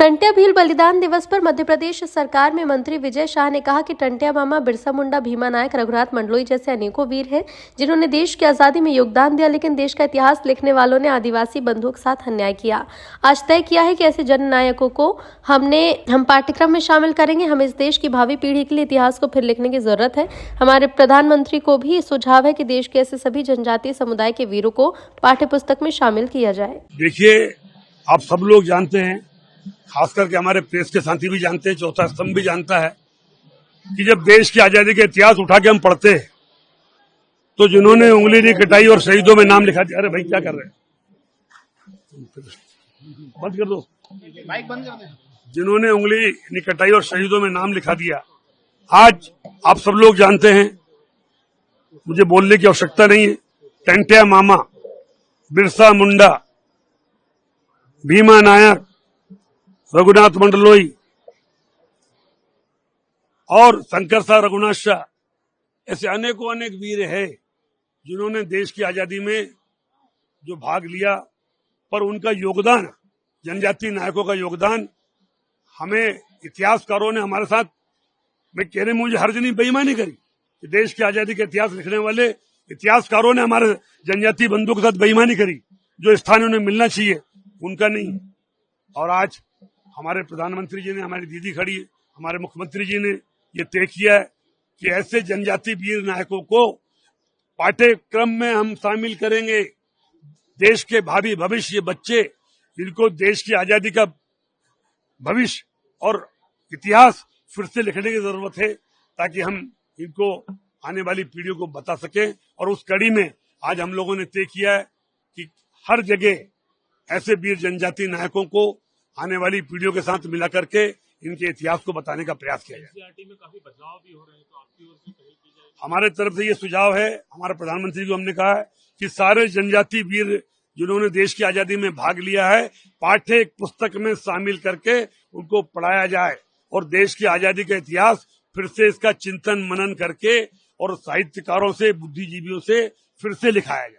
टंट्या भील बलिदान दिवस पर मध्य प्रदेश सरकार में मंत्री विजय शाह ने कहा कि टंट्या मामा, बिरसा मुंडा, भीमा नायक, रघुनाथ मंडलोई जैसे अनेकों वीर हैं जिन्होंने देश की आजादी में योगदान दिया, लेकिन देश का इतिहास लिखने वालों ने आदिवासी बंधुओं के साथ अन्याय किया। आज तय किया है कि ऐसे जननायकों को हम पाठ्यक्रम में शामिल करेंगे। हमें इस देश की भावी पीढ़ी के लिए इतिहास को फिर लिखने की जरूरत है। हमारे प्रधानमंत्री को भी सुझाव है कि देश के ऐसे सभी जनजातीय समुदाय के वीरों को पाठ्य पुस्तक में शामिल किया जाए। देखिए, आप सब लोग जानते हैं, खास करके हमारे प्रेस के साथी भी जानते हैं, चौथा स्तंभ भी जानता है कि जब देश की आजादी का इतिहास उठा के हम पढ़ते हैं तो जिन्होंने उंगली नहीं कटाई और शहीदों में नाम लिखा दिया। अरे भाई, क्या कर रहे हैं? बंद कर दो, माइक बंद कर दो। जिन्होंने उंगली नहीं कटाई और शहीदों में नाम लिखा दिया, आज आप सब लोग जानते हैं, मुझे बोलने की आवश्यकता नहीं है। टंट्या मामा, बिरसा मुंडा, भीमा नायक, रघुनाथ मंडलोई और शंकर शाह, रघुनाथ शाह, ऐसे अनेकों अनेक वीर हैं जिन्होंने देश की आजादी में जो भाग लिया, पर उनका योगदान, जनजातीय नायकों का योगदान, हमें इतिहासकारों ने हमारे साथ, मैं कहने मुझे हर्ज नहीं, बेईमानी करी कि देश की आजादी का इतिहास लिखने वाले इतिहासकारों ने हमारे जनजातीय बंधुओं के साथ बेईमानी करी। जो स्थान उन्हें मिलना चाहिए उनका नहीं। और आज हमारे प्रधानमंत्री जी ने, हमारी दीदी खड़ी है, हमारे मुख्यमंत्री जी ने ये तय किया है कि ऐसे जनजातीय वीर नायकों को पाठ्यक्रम में हम शामिल करेंगे। देश के भावी भविष्य बच्चे, जिनको देश की आजादी का भविष्य और इतिहास फिर से लिखने की जरूरत है, ताकि हम इनको आने वाली पीढ़ियों को बता सकें। और उस कड़ी में आज हम लोगों ने तय किया है कि हर जगह ऐसे वीर जनजातीय नायकों को आने वाली पीढ़ियों के साथ मिला करके इनके इतिहास को बताने का प्रयास किया जाए। एनसीईआरटी में काफी बदलाव भी हो रहे हैं, तो आपकी ओर से पहल की जाए। हमारे तरफ से ये सुझाव है, हमारे प्रधानमंत्री को हमने कहा है कि सारे जनजातीय वीर जिन्होंने देश की आजादी में भाग लिया है, पाठ्य पुस्तक में शामिल करके उनको पढ़ाया जाए और देश की आजादी का इतिहास फिर से इसका चिंतन मनन करके और साहित्यकारों से, बुद्धिजीवियों से फिर से लिखाया जाए।